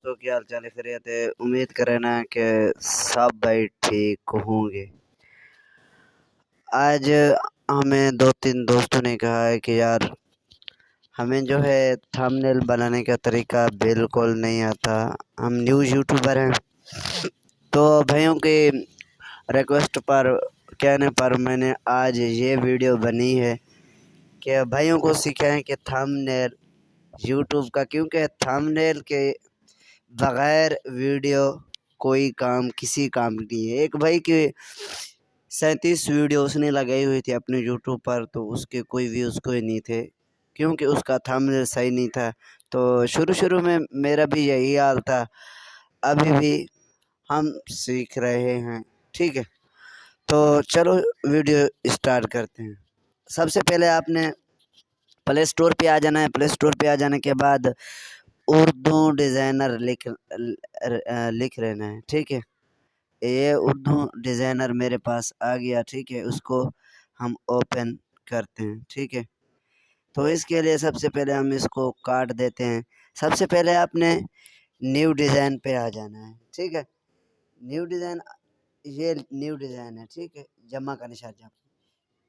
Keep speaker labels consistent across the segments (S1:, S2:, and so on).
S1: तो क्या हाल चाल है, खैरियत है। उम्मीद करें ना कि सब भाई ठीक होंगे। आज हमें दो तीन दोस्तों ने कहा है कि यार हमें जो है थंबनेल बनाने का तरीका बिल्कुल नहीं आता। हम न्यूज़ यूट्यूबर हैं, तो भाइयों के रिक्वेस्ट पर कहने पर मैंने आज ये वीडियो बनी है कि भाइयों को सिखाएं कि थंबनेल यूट्यूब का, क्योंकि थंबनेल के बगैर वीडियो कोई काम किसी काम की नहीं है। एक भाई की 37 वीडियो उसने लगाई हुई थी अपने यूट्यूब पर, तो उसके कोई व्यूज़ कोई नहीं थे क्योंकि उसका थंबनेल सही नहीं था। तो शुरू में मेरा भी यही हाल था, अभी भी हम सीख रहे हैं। ठीक है, तो चलो वीडियो स्टार्ट करते हैं। सबसे पहले आपने प्ले स्टोर पे आ जाना है। प्ले स्टोर पे आ जाने के बाद उर्दू डिज़ाइनर लिख लेना है। ठीक है, ये उर्दू डिज़ाइनर मेरे पास आ गया। ठीक है, उसको हम ओपन करते हैं। ठीक है, तो इसके लिए सबसे पहले हम इसको काट देते हैं। सबसे पहले आपने न्यू डिज़ाइन पे आ जाना है। ठीक है, न्यू डिज़ाइन, ये न्यू डिज़ाइन है। ठीक है, जमा का निशान जमा।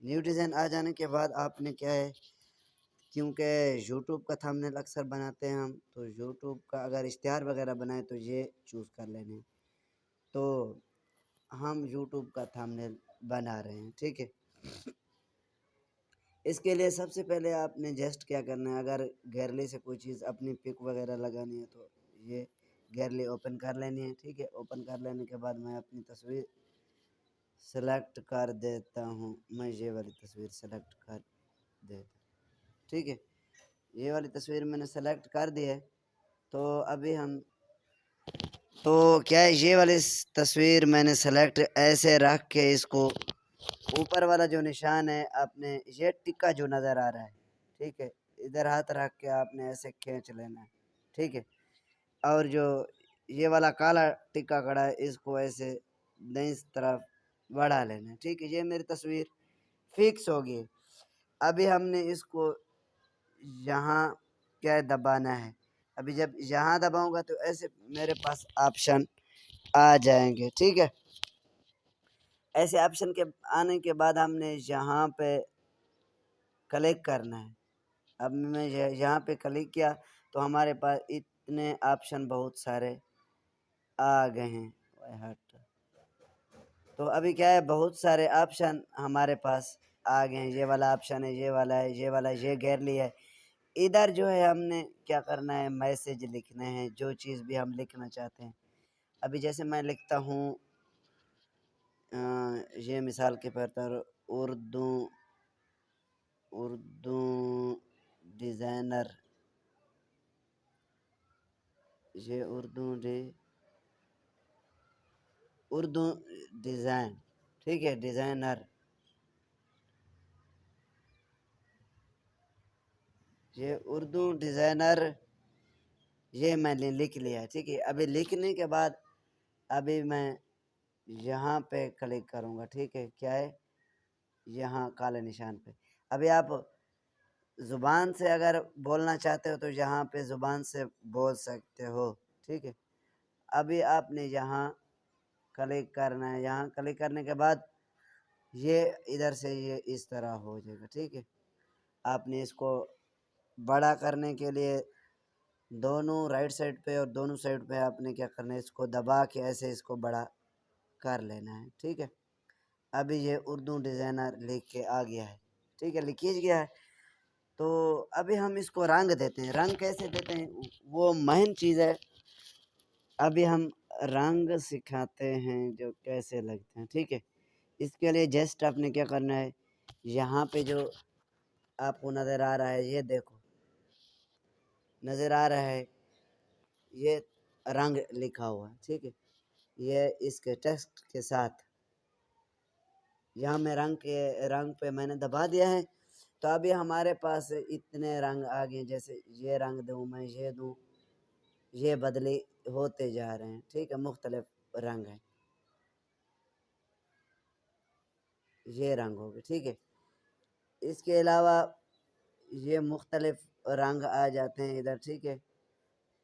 S1: न्यू डिज़ाइन आ जाने के बाद आपने क्या है, क्योंकि यूट्यूब का थंबनेल अक्सर बनाते हैं हम, तो यूट्यूब का अगर इश्तिहार वगैरह बनाए तो ये चूज़ कर लेने। तो हम यूट्यूब का थंबनेल बना रहे हैं। ठीक है, इसके लिए सबसे पहले आपने जस्ट क्या करना है, अगर गैलरी से कोई चीज़ अपनी पिक वगैरह लगानी है तो ये गैलरी ओपन कर लेनी है। ठीक है, ओपन कर लेने के बाद मैं अपनी तस्वीर सेलेक्ट कर देता हूँ। मैं ये वाली तस्वीर सेलेक्ट कर देता। ठीक है, ये वाली तस्वीर मैंने सेलेक्ट कर दी है। तो अभी हम तो क्या है, ये वाली तस्वीर मैंने सेलेक्ट ऐसे रख के इसको ऊपर वाला जो निशान है आपने, ये टिक्का जो नज़र आ रहा है, ठीक है, इधर हाथ रख के आपने ऐसे खींच लेना है। ठीक है, और जो ये वाला काला टिक्का खड़ा है इसको ऐसे दाईं तरफ बढ़ा लेना है। ठीक है, ये मेरी तस्वीर फिक्स होगी। अभी हमने इसको यहाँ क्या दबाना है। अभी जब यहाँ दबाऊंगा तो ऐसे मेरे पास ऑप्शन आ जाएंगे। ठीक है, ऐसे ऑप्शन के आने के बाद हमने यहाँ पे क्लिक करना है। अब मैं यहाँ पे क्लिक किया तो हमारे पास इतने ऑप्शन बहुत सारे आ गए हैं। हट, तो अभी क्या है, बहुत सारे ऑप्शन हमारे पास आ गए हैं। ये वाला ऑप्शन है, ये वाला है, ये वाला है, ये गैलरी है। इधर जो है हमने क्या करना है, मैसेज लिखने हैं, जो चीज़ भी हम लिखना चाहते हैं। अभी जैसे मैं लिखता हूँ, ये मिसाल के पर उर्दू उर्दू डिज़ाइनर, ये उर्दू डिज़ाइन। ठीक है, डिज़ाइनर, ये उर्दू डिज़ाइनर, ये मैंने लिख लिया। ठीक है, अभी लिखने के बाद अभी मैं यहाँ पे क्लिक करूँगा। ठीक है, क्या है, यहाँ काले निशान पे। अभी आप ज़ुबान से अगर बोलना चाहते हो तो यहाँ पे ज़ुबान से बोल सकते हो। ठीक है, अभी आपने यहाँ क्लिक करना है। यहाँ क्लिक करने के बाद ये इधर से ये इस तरह हो जाएगा। ठीक है, आपने इसको बड़ा करने के लिए दोनों राइट साइड पे और दोनों साइड पे आपने क्या करना है, इसको दबा के ऐसे इसको बड़ा कर लेना है। ठीक है, अभी ये उर्दू डिज़ाइनर लिख के आ गया है। ठीक है, लिख गया है। तो अभी हम इसको रंग देते हैं। रंग कैसे देते हैं वो मेन चीज़ है। अभी हम रंग सिखाते हैं जो कैसे लगते हैं। ठीक है, इसके लिए जस्ट आपने क्या करना है, यहाँ पे जो आपको नज़र आ रहा है, ये देखो नज़र आ रहा है, ये रंग लिखा हुआ है। ठीक है, ये इसके टेक्स्ट के साथ यहाँ में रंग पे मैंने दबा दिया है। तो अभी हमारे पास इतने रंग आ गए, जैसे ये रंग दूँ मैं, ये दूँ, ये बदले होते जा रहे हैं। ठीक है, मुख्तलिफ रंग हैं, ये रंग हो गए। ठीक है, इसके अलावा ये मुख्तलिफ रंग आ जाते हैं इधर। ठीक है,